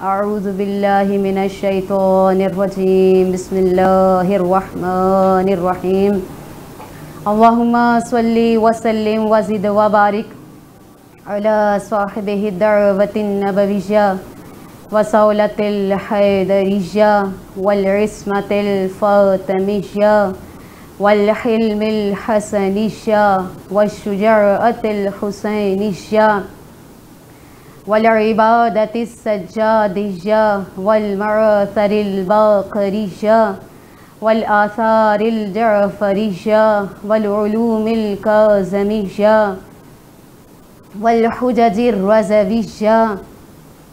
اعوذ باللہ من الشیطان الرجیم بسم اللہ الرحمن الرحیم اللہم صلی وسلم وزد وبارک علی صاحبہ الدعوۃ النبویہ وصولۃ الحیدریہ والعصمۃ الفاطمیہ والحلم الحسنیہ والشجاعۃ الحسینیہ والعبادة السجادية والمعاثر الباقرية والآثار الجعفرية والعلوم الكاظمية والحجج الرزوية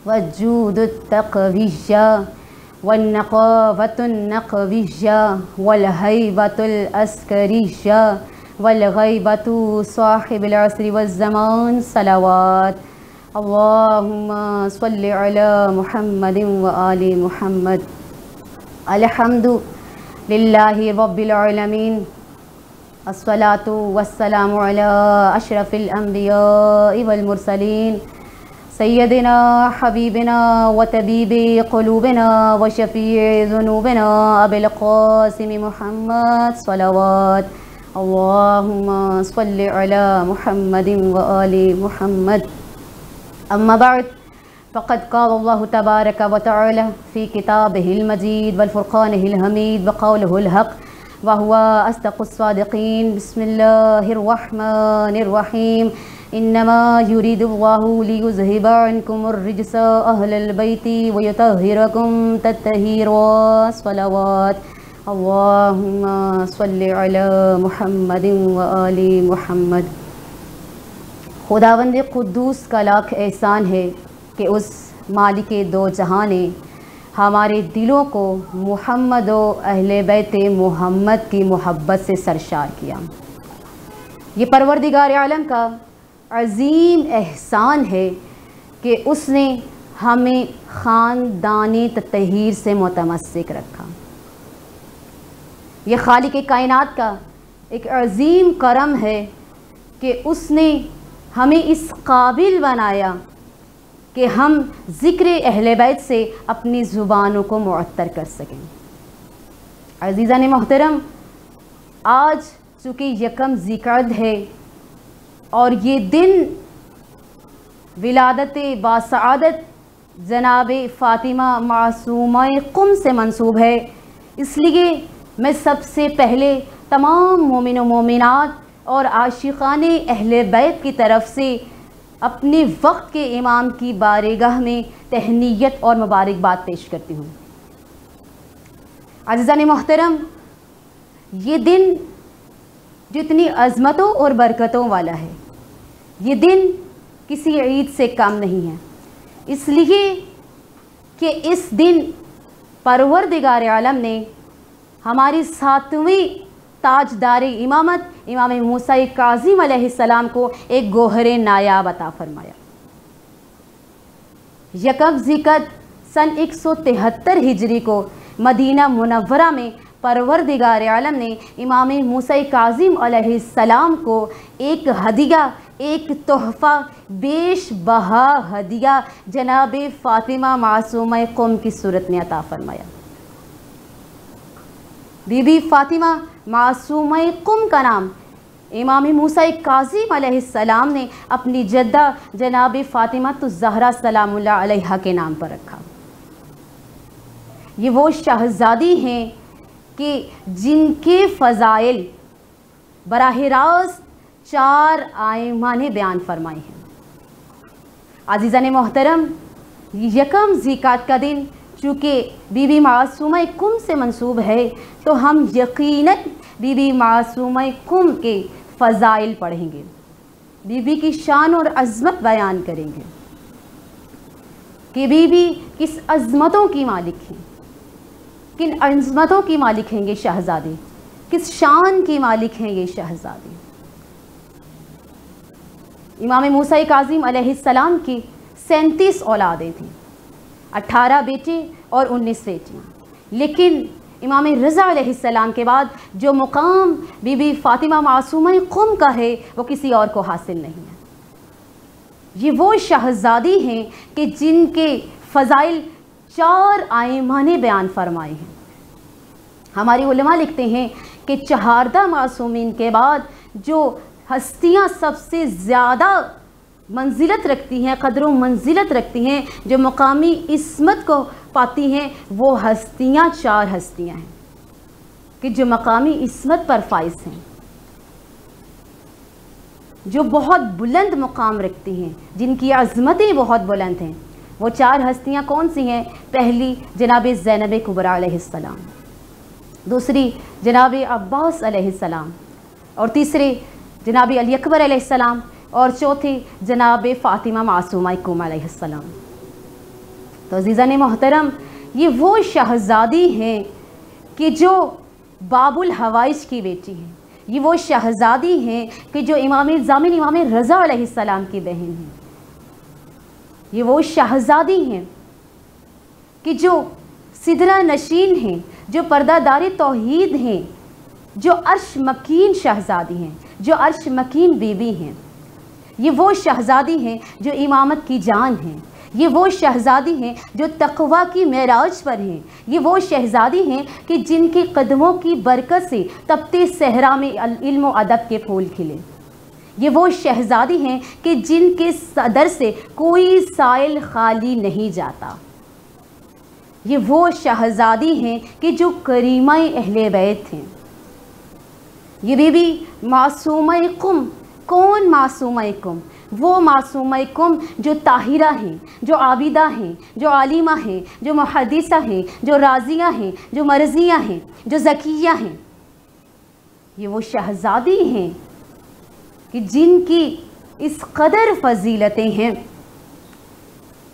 والجود التقوية والنقافة النقوية والهيبة العسكرية والغيبة صاحب العصر والزمان صلوات اللہم صلی علی محمد وآل محمد الحمد للہ رب العالمین الصلاۃ والسلام علی اشرف الانبیاء والمرسلین سیدنا حبیبنا وطبیب قلوبنا وشفیع ذنوبنا ابی القاسم محمد صلوات اللہم صلی علی محمد وآل محمد اما بعد فقد قال الله تبارك وتعالى في كتابه المجيد والفرقانه الحميد وقوله الحق وهو أصدق الصادقين بسم الله الرحمن الرحيم إنما يريد الله ليذهب عنكم الرجس أهل البيت ويطهركم تطهيرا صلوات اللهم صل على محمد وآل محمد خداوند قدوس کا لاکھ احسان ہے کہ اس مالک دو جہاں نے ہمارے دلوں کو محمد و اہل بیت محمد کی محبت سے سرشار کیا۔ یہ پروردگار عالم کا عظیم احسان ہے کہ اس نے ہمیں خاندان تطہیر سے متمسک رکھا۔ یہ خالق کائنات کا ایک عظیم کرم ہے کہ اس نے ہمیں اس قابل بنایا کہ ہم ذکر اہل بیت سے اپنی زبانوں کو معطر کر سکیں۔ عزیزان محترم، آج چونکہ یکم ذی القعدہ ہے اور یہ دن ولادت باسعادت جناب فاطمہ معصومہ قم سے منسوب ہے، اس لیے میں سب سے پہلے تمام مومن و مومنات اور عاشقان اہل بیت کی طرف سے اپنے وقت کے امام کی بارگاہ میں تہنیت اور مبارکباد پیش کرتی ہوں۔ عزیزان محترم، یہ دن جتنی عظمتوں اور برکتوں والا ہے، یہ دن کسی عید سے کم نہیں ہے، اس لیے کہ اس دن پروردگار عالم نے ہماری ساتویں تاجدار امامت امام موسیٰ کاظم علیہ السلام کو ایک گوہر نایاب عطا فرمایا۔ یکم ذی القعدہ سن 173 ہجری کو مدینہ منورہ میں پروردگار عالم نے امام موسیٰ کاظم علیہ السلام کو ایک ہدیہ، ایک تحفہ، بیش بہا ہدیہ جناب فاطمہ معصومہ قم کی صورت میں عطا فرمایا۔ بی بی فاطمہ معصومہ قم کا نام امام موسیٰ کاظم علیہ السلام نے اپنی جدہ جناب فاطمہ الزہرا سلام اللہ علیہا کے نام پر رکھا۔ یہ وہ شہزادی ہیں کہ جن کے فضائل براہ راست 4 ائمہ نے بیان فرمائے ہیں۔ عزیزان محترم، یکم ذی القعدہ کا دن چونکہ بی بی معصومہ قم سے منسوب ہے تو ہم یقیناً بی بی معصومہ قم کے فضائل پڑھیں گے، بی بی کی شان اور عظمت بیان کریں گے کہ بی بی کس عظمتوں کی مالک ہیں، کن عظمتوں کی مالک ہیں یہ شہزادی، کس شان کی مالک ہیں یہ شہزادی۔ امام موسیٰ کاظم علیہ السلام کی 37 اولادیں تھیں، 18 بیٹے اور 19 بیٹیاں، لیکن امام رضا علیہ السلام کے بعد جو مقام بی بی فاطمہ معصومہ قم کا ہے وہ کسی اور کو حاصل نہیں ہے۔ یہ وہ شہزادی ہیں کہ جن کے فضائل 4 ائمہ نے بیان فرمائے ہیں۔ ہماری علماء لکھتے ہیں کہ 14 معصومین کے بعد جو ہستیاں سب سے زیادہ منزلت رکھتی ہیں، قدر و منزلت رکھتی ہیں، جو مقامی عصمت کو پاتی ہیں، وہ ہستیاں 4 ہستیاں ہیں کہ جو مقامی عصمت پر فائز ہیں، جو بہت بلند مقام رکھتی ہیں، جن کی عظمتیں بہت بلند ہیں۔ وہ 4 ہستیاں کون سی ہیں؟ پہلی جناب زینب کبریٰ علیہ السلام، دوسری جناب عباس علیہ السلام، اور تیسری جناب علی اکبر علیہ السلام، اور چوتھی جناب فاطمہ معصومہ کم علیہ السلام۔ تو عزیزان محترم، یہ وہ شہزادی ہیں کہ جو باب الحوائج کی بیٹی ہیں، یہ وہ شہزادی ہیں کہ جو امام ضامن امام رضا علیہ السلام کی بہن ہیں، یہ وہ شہزادی ہیں کہ جو سدرہ نشین ہیں، جو پردہ دار توحید ہیں، جو عرش مکین شہزادی ہیں، جو عرش مکین بی بی ہیں۔ یہ وہ شہزادی ہیں جو امامت کی جان ہیں، یہ وہ شہزادی ہیں جو تقویٰ کی معراج پر ہیں، یہ وہ شہزادی ہیں کہ جن کے قدموں کی برکت سے تپتے صحرا میں علم و ادب کے پھول کھلے، یہ وہ شہزادی ہیں کہ جن کے صدر سے کوئی سائل خالی نہیں جاتا، یہ وہ شہزادی ہیں کہ جو کریمہ اہل بیت ہیں۔ یہ بی بی معصومہ قم، کون معصومہ قم؟ وہ معصومہ قم جو طاہرہ ہیں، جو عابدہ ہیں، جو عالمہ ہیں، جو محدثہ ہیں، جو راضیہ ہیں، جو مرضیہ ہیں، جو زکیہ ہیں۔ یہ وہ شہزادی ہیں کہ جن کی اس قدر فضیلتیں ہیں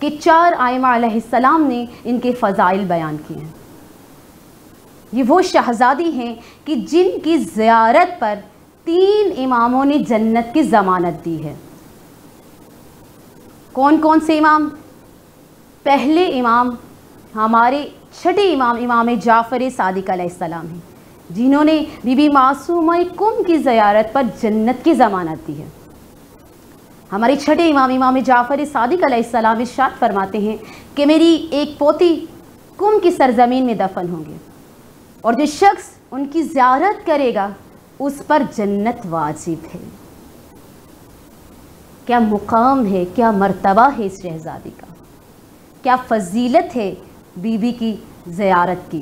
کہ 4 ائمہ علیہ السلام نے ان کے فضائل بیان کیے ہیں۔ یہ وہ شہزادی ہیں کہ جن کی زیارت پر 3 اماموں نے جنت کی ضمانت دی ہے۔ کون کون سے امام؟ پہلے امام ہمارے چھٹے امام امام جعفر صادق علیہ السلام ہیں، جنہوں نے بی بی معصومہ قم کی زیارت پر جنت کی ضمانت دی ہے۔ ہمارے چھٹے امام امام جعفر صادق علیہ السلام ارشاد فرماتے ہیں کہ میری ایک پوتی قم کی سرزمین میں دفن ہوں گے، اور جو شخص ان کی زیارت کرے گا اس پر جنت واجب ہے۔ کیا مقام ہے، کیا مرتبہ ہے اس شہزادی کا، کیا فضیلت ہے بی بی کی زیارت کی،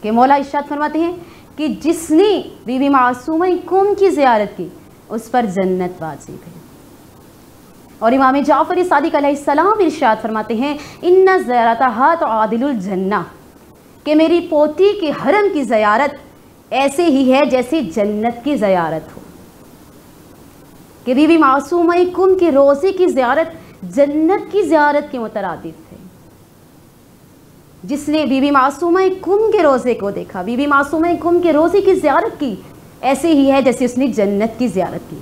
کہ مولا ارشاد فرماتے ہیں کہ جس نے بی بی معصومہ قم کی زیارت کی اس پر جنت واجب ہے۔ اور امام جعفر صادق علیہ السلام ارشاد فرماتے ہیں ان زیارتہا تعادل الجنہ، کہ میری پوتی کے حرم کی زیارت ایسے ہی ہے جیسے جنت کی زیارت ہو، کہ بی بی معصومہ قم کے روضے کی زیارت جنت کی زیارت کے مترادف ہے۔ جس نے بی بی معصومہ قم کے روضے کو دیکھا، بی بی معصومہ قم کے روضے کی زیارت کی، ایسے ہی ہے جیسے اس نے جنت کی زیارت کی۔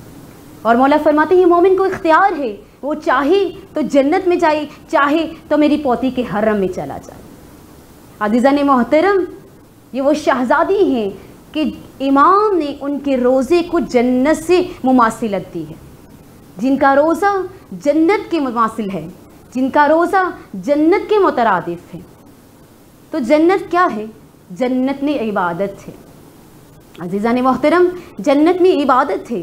اور مولا فرماتے ہیں مومن کو اختیار ہے، وہ چاہے تو جنت میں جائے، چاہے تو میری پوتی کے حرم میں چلا جائے۔ عزیزان محترم، یہ وہ شہزادی ہیں کہ امام نے ان کے روزے کو جنت سے مماثلت دی ہے، جن کا روزہ جنت کے مماثل ہے، جن کا روزہ جنت کے مترادف ہے۔ تو جنت کیا ہے؟ جنت میں عبادت ہے۔ عزیزان محترم، جنت میں عبادت ہے۔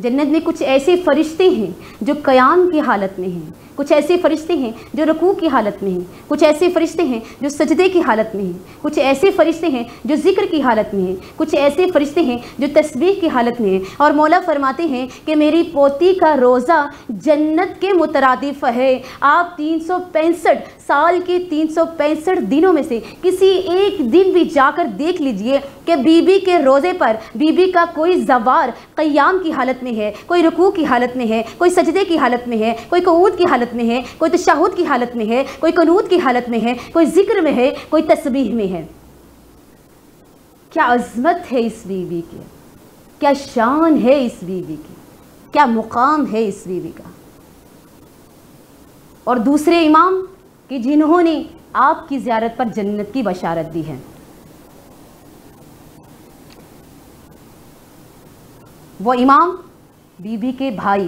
جنت میں کچھ ایسے فرشتے ہیں جو قیام کی حالت میں ہیں، کچھ ایسے فرشتے ہیں جو رکوع کی حالت میں ہیں، کچھ ایسے فرشتے ہیں جو سجدے کی حالت میں ہیں، کچھ ایسے فرشتے ہیں جو ذکر کی حالت میں ہیں، کچھ ایسے فرشتے ہیں جو تسبیح کی حالت میں ہیں۔ اور مولا فرماتے ہیں کہ میری پوتی کا روزہ جنت کے مترادف ہے۔ آپ 365 سال کے 365 دنوں میں سے کسی ایک دن بھی جا کر دیکھ لیجئے کہ بی بی کے روزے پر بی بی کا کوئی زوار قیام کی حالت میں ہے، کوئی رکوع کی حالت میں ہے، کوئی سجدے کی حالت میں ہے، کوئی قعود کی حالت میں ہے، کوئی تشہد کی حالت میں ہے، کوئی قنوت کی حالت میں ہے، کوئی ذکر میں ہے، کوئی تسبیح میں ہے۔ کیا عظمت ہے اس بی بی کی، کیا شان ہے اس بی بی کی، کیا مقام ہے اس بی بی کا۔ اور دوسرے امام کہ جنہوں نے آپ کی زیارت پر جنت کی بشارت دی ہے، وہ امام بی بی کے بھائی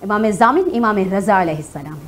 امام ضامن امام رضا علیہ السلام ہیں۔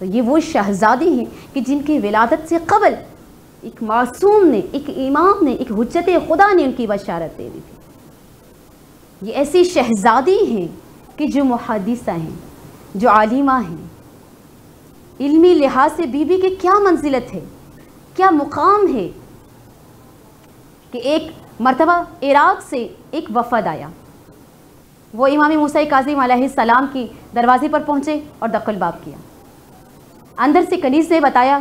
تو یہ وہ شہزادی ہیں کہ جن کی ولادت سے قبل ایک معصوم نے، ایک امام نے، ایک حجت خدا نے ان کی بشارت دے دی تھی۔ یہ ایسی شہزادی ہیں کہ جو محدثہ ہیں، جو عالمہ ہیں، علمی لحاظ سے بی بی کی کیا منزلت ہے، کیا مقام ہے کہ ایک مرتبہ عراق سے ایک وفد آیا، وہ امام موسیٰ کاظم علیہ السلام کی دروازے پر پہنچے اور دق الباب کیا۔ اندر سے کنیز نے بتایا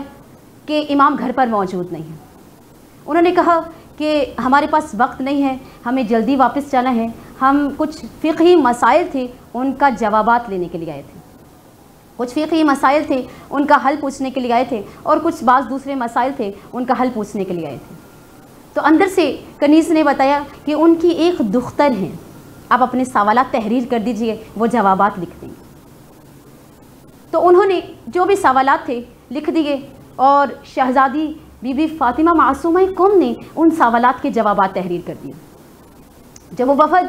کہ امام گھر پر موجود نہیں ہے۔ انہوں نے کہا کہ ہمارے پاس وقت نہیں ہے، ہمیں جلدی واپس جانا ہے، ہم کچھ فقہی مسائل تھے ان کا جوابات لینے کے لیے آئے تھے، کچھ فقہی مسائل تھے ان کا حل پوچھنے کے لیے آئے تھے، اور کچھ بعض دوسرے مسائل تھے ان کا حل پوچھنے کے لیے آئے تھے۔ تو اندر سے کنیز نے بتایا کہ ان کی ایک دختر ہیں، آپ اپنے سوالات تحریر کر دیجئے، وہ جوابات لکھ دیں گے۔ تو انہوں نے جو بھی سوالات تھے لکھ دیے، اور شہزادی بی بی فاطمہ معصومہ قم نے ان سوالات کے جوابات تحریر کر دیے۔ جب وہ وفد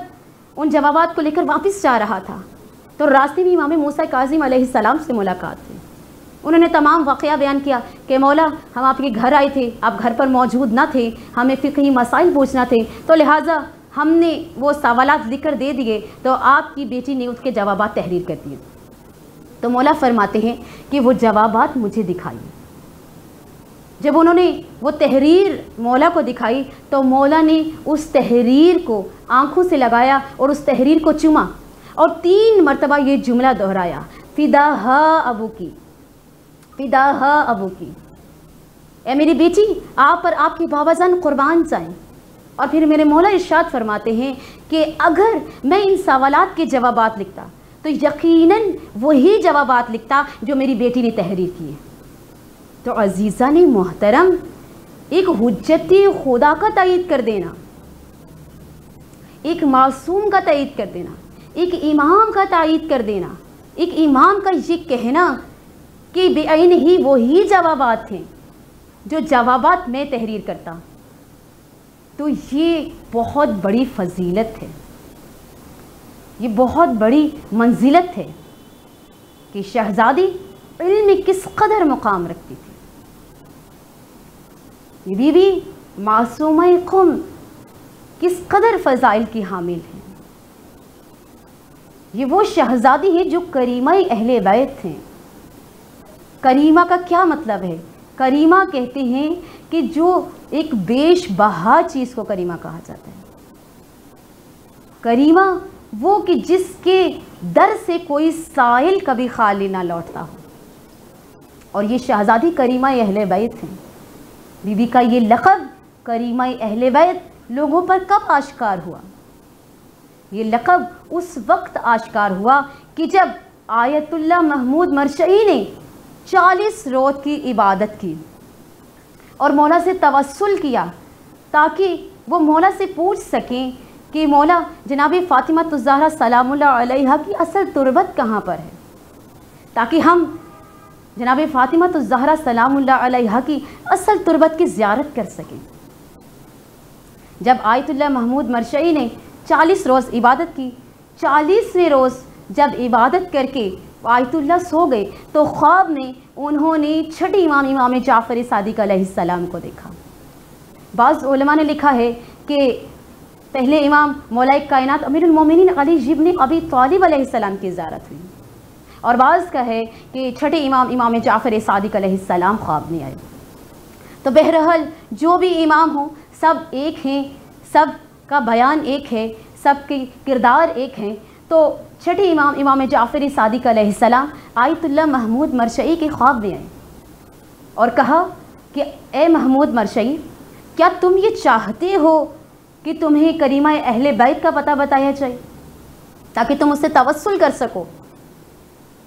ان جوابات کو لے کر واپس جا رہا تھا تو راستے میں امام موسیٰ کاظم علیہ السلام سے ملاقات ہوئی۔ انہوں نے تمام واقعہ بیان کیا کہ مولا، ہم آپ کے گھر آئے تھے، آپ گھر پر موجود نہ تھے، ہمیں فقہی مسائل پوچھنا تھے، تو لہٰذا ہم نے وہ سوالات لکھ کر دے دیے، تو آپ کی بیٹی نے اس کے جوابات تحریر کر دیے۔ تو مولا فرماتے ہیں کہ وہ جوابات مجھے دکھائیے۔ جب انہوں نے وہ تحریر مولا کو دکھائی تو مولا نے اس تحریر کو آنکھوں سے لگایا اور اس تحریر کو چوما، اور 3 مرتبہ یہ جملہ دہرایا، فداہا ابو کی، فداہا ابو کی، اے میری بیٹی، آپ پر آپ کے بابا جان قربان جائیں۔ اور پھر میرے مولا ارشاد فرماتے ہیں کہ اگر میں ان سوالات کے جوابات لکھتا تو یقیناً وہی جوابات لکھتا جو میری بیٹی نے تحریر کیے۔ تو عزیزان محترم، ایک حجت خدا کا تائید کر دینا، ایک معصوم کا تائید کر دینا، ایک امام کا تائید کر دینا، ایک امام کا یہ کہنا کہ بعین ہی وہی جوابات تھے جو جوابات میں تحریر کرتا، تو یہ بہت بڑی فضیلت ہے، یہ بہت بڑی منزلت ہے کہ شہزادی علم میں کس قدر مقام رکھتی تھی۔ یہ بی بی معصومہ قم کس قدر فضائل کی حامل ہے۔ یہ وہ شہزادی ہے جو کریمہ اہل بیت ہیں۔ کریمہ کا کیا مطلب ہے؟ کریمہ کہتے ہیں کہ جو ایک بیش بہا چیز کو کریمہ کہا جاتا ہے۔ کریمہ وہ کہ جس کے در سے کوئی سائل کبھی خالی نہ لوٹتا ہو، اور یہ شہزادی کریمہ اہل بیت ہیں۔ بی بی کا یہ لقب کریمہ اہل بیت لوگوں پر کب آشکار ہوا؟ یہ لقب اس وقت آشکار ہوا کہ جب آیت اللہ محمود مرشعی نے 40 روز کی عبادت کی اور مولا سے توسل کیا تاکہ وہ مولا سے پوچھ سکیں کہ مولا، جناب فاطمہ الزہرا سلام اللہ علیہا کی اصل تربت کہاں پر ہے، تاکہ ہم جناب فاطمہ الزہرا سلام اللہ علیہا کی اصل تربت کی زیارت کر سکیں۔ جب آیت اللہ محمود مرشعی نے 40 روز عبادت کی، 40ویں روز جب عبادت کر کے آیت اللہ سو گئے تو خواب میں انہوں نے چھٹے امام جعفر صادق علیہ السلام کو دیکھا۔ بعض علماء نے لکھا ہے کہ پہلے امام مولا کائنات امیر المومنین علی ابن ابی طالب علیہ السلام کی زیارت ہوئی، اور بعض کا ہے کہ چھٹے امام جعفر صادق علیہ السلام خواب میں آئے۔ تو بہرحال جو بھی امام ہوں سب ایک ہیں، سب کا بیان ایک ہے، سب کی کردار ایک ہیں۔ تو چھٹے امام جعفر صادق علیہ السلام آیت اللہ محمود مرشعی کے خواب میں آئے اور کہا کہ اے محمود مرشعی، کیا تم یہ چاہتے ہو کہ تمہیں کریمہ اہل بیت کا پتہ بتایا جائے تاکہ تم اس سے توسل کر سکو؟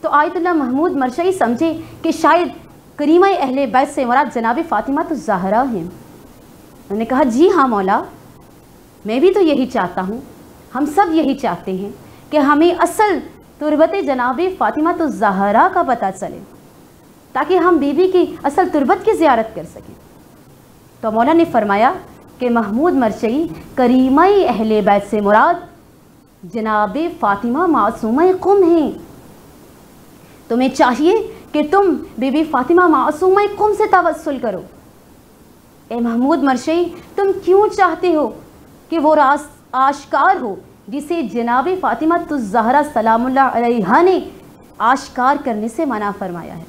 تو آیت اللہ محمود مرشعی سمجھے کہ شاید کریمہ اہل بیت سے مراد جناب فاطمہ الزہرا ہیں۔ انہوں نے کہا جی ہاں مولا، میں بھی تو یہی چاہتا ہوں، ہم سب یہی چاہتے ہیں کہ ہمیں اصل تربت جناب فاطمہ الزہرا کا پتہ چلے تاکہ ہم بی بی کی اصل تربت کی زیارت کر سکیں۔ تو مولا نے فرمایا کہ محمود مرشعی، کریمہ اہل بیت سے مراد جناب فاطمہ معصومہ قم ہیں۔ تمہیں چاہیے کہ تم بی فاطمہ معصومہ قم سے توسل کرو۔ اے محمود مرشی، تم کیوں چاہتے ہو کہ وہ راز آشکار ہو جسے جناب فاطمہ الزہرا سلام اللہ علیہا نے آشکار کرنے سے منع فرمایا ہے؟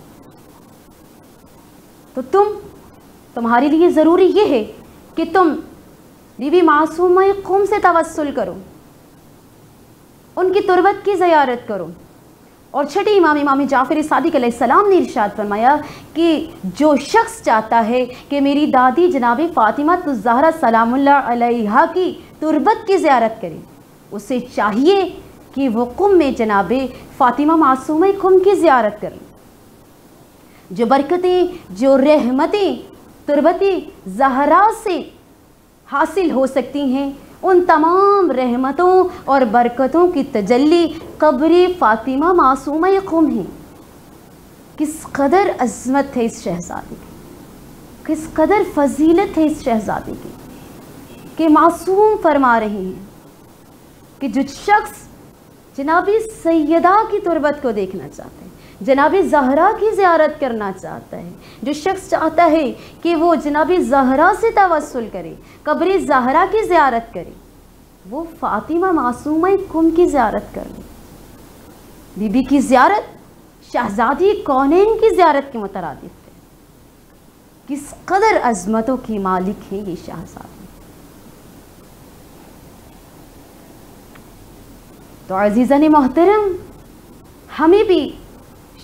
تو تمہارے لیے ضروری یہ ہے کہ تم بی بی معصومہ قم سے توسل کرو، ان کی تربت کی زیارت کرو۔ اور چھٹے امام جعفر صادق علیہ السلام نے ارشاد فرمایا کہ جو شخص چاہتا ہے کہ میری دادی جناب فاطمہ الزہرا سلام اللہ علیہا کی تربت کی زیارت کرے، اسے چاہیے کہ وہ قم میں جناب فاطمہ معصومہ قم کی زیارت کرے۔ جو برکتیں، جو رحمتیں تربت زہرا سے حاصل ہو سکتی ہیں، ان تمام رحمتوں اور برکتوں کی تجلی قبر فاطمہ معصومہ قم ہے۔ کس قدر عظمت ہے اس شہزادی کی، کس قدر فضیلت ہے اس شہزادی کی کہ معصوم فرما رہے ہیں کہ جو شخص جناب سیدہ کی تربت کو دیکھنا چاہتا ہے، جناب زہرا کی زیارت کرنا چاہتا ہے، جو شخص چاہتا ہے کہ وہ جناب زہرا سے توسل کرے، قبر زہرا کی زیارت کرے، وہ فاطمہ معصومہ قم کی زیارت کر لے۔ بی بی کی زیارت شہزادی کونین کی زیارت کے مترادف ہے۔ کس قدر عظمتوں کی مالک ہے یہ شہزادی۔ تو عزیزان محترم، ہمیں بھی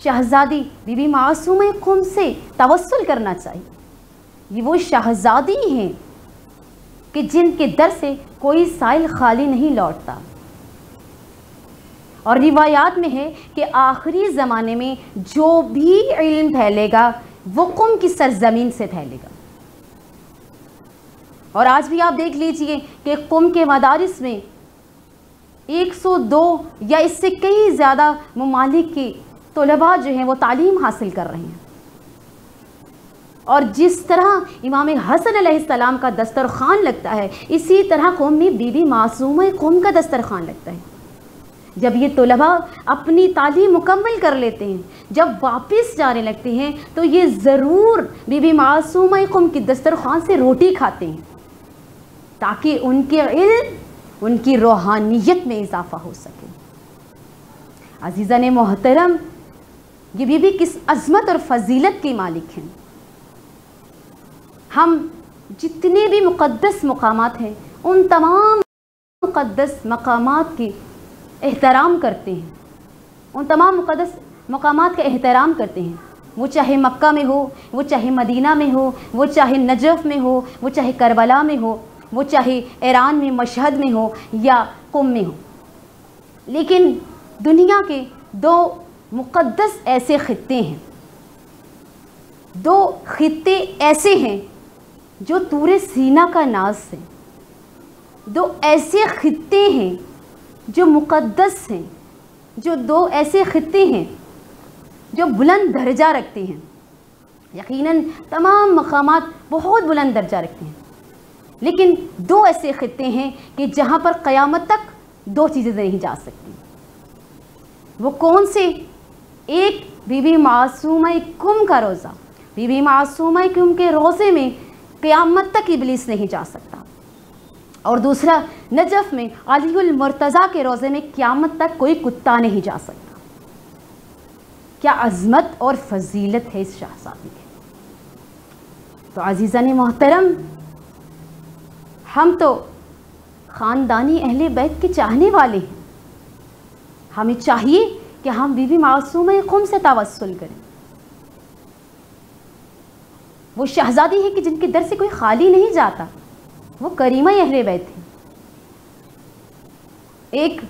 شہزادی بی بی معصومہ قم سے توسل کرنا چاہیے۔ یہ وہ شہزادی ہیں کہ جن کے در سے کوئی سائل خالی نہیں لوٹتا، اور روایات میں ہے کہ آخری زمانے میں جو بھی علم پھیلے گا وہ قم کی سرزمین سے پھیلے گا۔ اور آج بھی آپ دیکھ لیجئے کہ قم کے مدارس میں 102 یا اس سے کئی زیادہ ممالک کے طلباء جو ہیں وہ تعلیم حاصل کر رہے ہیں۔ اور جس طرح امام حسن علیہ السلام کا دسترخوان لگتا ہے، اسی طرح قوم میں بی بی معصومہ قم کا دسترخوان لگتا ہے۔ جب یہ طلباء اپنی تعلیم مکمل کر لیتے ہیں، جب واپس جانے لگتے ہیں، تو یہ ضرور بی بی معصومہ قم کی دسترخوان سے روٹی کھاتے ہیں تاکہ ان کے علم، ان کی روحانیت میں اضافہ ہو سکے۔ عزیزان محترم، یہ بی بی کس عظمت اور فضیلت کی مالک ہیں۔ ہم جتنے بھی مقدس مقامات ہیں، ان تمام مقدس مقامات کی احترام کرتے ہیں، ان تمام مقدس مقامات کا احترام کرتے ہیں، وہ چاہے مکہ میں ہو، وہ چاہے مدینہ میں ہو، وہ چاہے نجف میں ہو، وہ چاہے کربلا میں ہو، وہ چاہے ایران میں مشہد میں ہو یا قم میں ہو۔ لیکن دنیا کے دو مقدس ایسے خطے ہیں، دو خطے ایسے ہیں جو طور سینا کا ناز ہیں، دو ایسے خطے ہیں جو مقدس ہیں، جو دو ایسے خطے ہیں جو بلند درجہ رکھتے ہیں۔ یقیناً تمام مقامات بہت بلند درجہ رکھتے ہیں، لیکن دو ایسے خطے ہیں کہ جہاں پر قیامت تک دو چیزیں نہیں جا سکتی۔ وہ کون سے؟ ایک بی بی معصومہ قم کا روزہ، بی بی معصومہ قم کے روزے میں قیامت تک ابلیس نہیں جا سکتا، اور دوسرا نجف میں علی المرتضیٰ کے روزے میں قیامت تک کوئی کتا نہیں جا سکتا۔ کیا عظمت اور فضیلت ہے اس شہزادی کی۔ تو عزیزان محترم، ہم تو خاندانی اہل بیت کے چاہنے والے ہیں، ہمیں چاہیے کہ ہم بی بی معصومہ قم سے توسل کریں۔ وہ شہزادی ہے کہ جن کے در سے کوئی خالی نہیں جاتا، وہ کریمہ اہل بیت تھے۔ ایک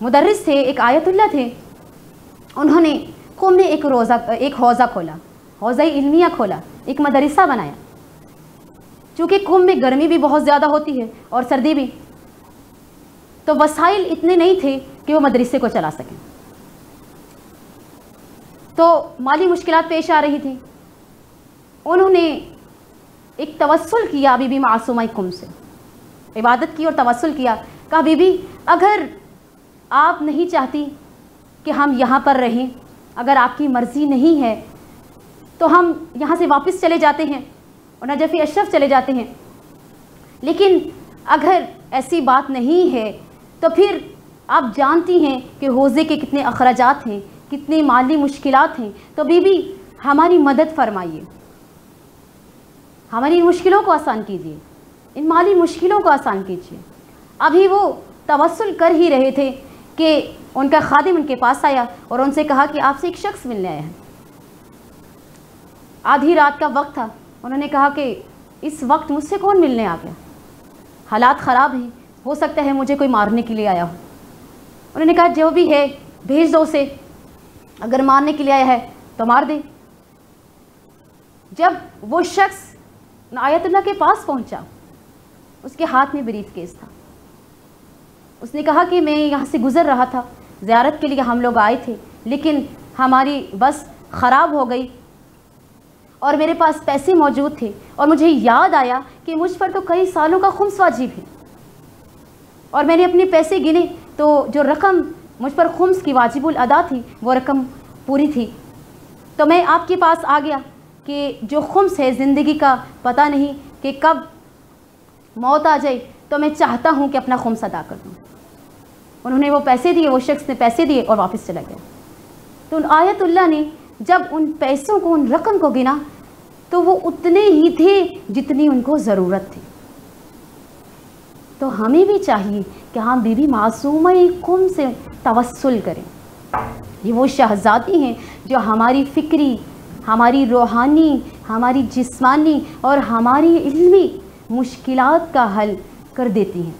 مدرس تھے، ایک آیت اللہ تھے، انہوں نے قم میں ایک حوضہ کھولا، حوضہ علمیہ کھولا، ایک مدرسہ بنایا۔ چونکہ قم میں گرمی بھی بہت زیادہ ہوتی ہے اور سردی بھی، تو وسائل اتنے نہیں تھے کہ وہ مدرسے کو چلا سکیں، تو مالی مشکلات پیش آ رہی تھیں۔ انہوں نے ایک توسل کیا بی بی معصومہ قم سے، عبادت کی اور توسل کیا، کہا بی بی اگر آپ نہیں چاہتی کہ ہم یہاں پر رہیں، اگر آپ کی مرضی نہیں ہے تو ہم یہاں سے واپس چلے جاتے ہیں اور نجف اشرف چلے جاتے ہیں، لیکن اگر ایسی بات نہیں ہے تو پھر آپ جانتی ہیں کہ حوضے کے کتنے اخراجات ہیں، کتنی مالی مشکلات ہیں، تو بی بی ہماری مدد فرمائیے، ہماری مشکلوں کو آسان کیجیے، ان مالی مشکلوں کو آسان کیجیے۔ ابھی وہ توسل کر ہی رہے تھے کہ ان کا خادم ان کے پاس آیا اور ان سے کہا کہ آپ سے ایک شخص ملنے آیا ہے۔ آدھی رات کا وقت تھا، انہوں نے کہا کہ اس وقت مجھ سے کون ملنے آ گیا، حالات خراب ہیں، ہو سکتا ہے مجھے کوئی مارنے کے لیے آیا ہو۔ انہوں نے کہا جو بھی ہے بھیج دو اسے، اگر مارنے کے لیے آیا ہے تو مار دے۔ جب وہ شخص آیت اللہ کے پاس پہنچا، اس کے ہاتھ میں بریف کیس تھا۔ اس نے کہا کہ میں یہاں سے گزر رہا تھا، زیارت کے لیے ہم لوگ آئے تھے، لیکن ہماری بس خراب ہو گئی اور میرے پاس پیسے موجود تھے، اور مجھے یاد آیا کہ مجھ پر تو کئی سالوں کا خمس واجب ہے، اور میں نے اپنے پیسے گنے تو جو رقم مجھ پر خمس کی واجب الادا تھی وہ رقم پوری تھی، تو میں آپ کے پاس آ گیا کہ جو خمس ہے، زندگی کا پتہ نہیں کہ کب موت آ جائے، تو میں چاہتا ہوں کہ اپنا خمس ادا کر دوں۔ انہوں نے وہ پیسے دیے، وہ شخص نے پیسے دیے اور واپس چلا گیا۔ تو آیت اللہ نے جب ان پیسوں کو، ان رقم کو گنا تو وہ اتنے ہی تھے جتنی ان کو ضرورت تھی۔ تو ہمیں بھی چاہیے کہ ہم بی بی معصومہ قم سے توسل کریں۔ یہ وہ شہزادی ہیں جو ہماری فکری، ہماری روحانی، ہماری جسمانی اور ہماری علمی مشکلات کا حل کر دیتی ہیں،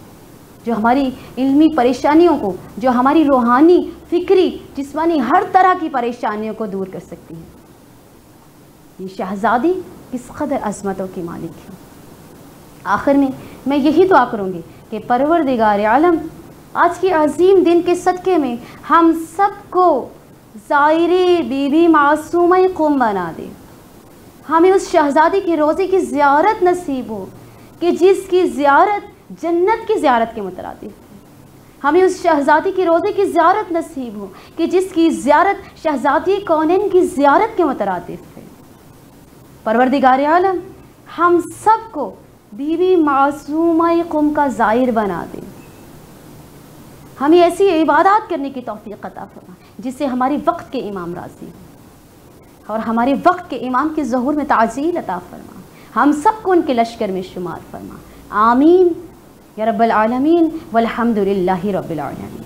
جو ہماری علمی پریشانیوں کو، جو ہماری روحانی، فکری، جسمانی ہر طرح کی پریشانیوں کو دور کر سکتی ہیں۔ یہ شہزادی کس قدر عظمتوں کی مالک ہے۔ آخر میں یہی دعا کروں گی کہ پروردگار عالم آج کے عظیم دن کے صدقے میں ہم سب کو زائر بی بی معصومہ قم بنا دے، ہمیں اس شہزادی کے روضے کی زیارت نصیب ہو کہ جس کی زیارت جنت کی زیارت کے مترادف ہے، ہمیں اس شہزادی کے روضے کی زیارت نصیب ہو کہ جس کی زیارت شہزادی کونین کی زیارت کے مترادف ہے۔ پروردگار عالم ہم سب کو بی بی معصومہ قم کا زائر بنا دے، ہمیں ایسی عبادات کرنے کی توفیق عطا فرما جس سے ہماری وقت کے امام راضی ہوں، اور ہمارے وقت کے امام کے ظہور میں تعجیل عطا فرما، ہم سب کو ان کے لشکر میں شمار فرما۔ آمین یا رب العالمین والحمد للہ رب العالمین۔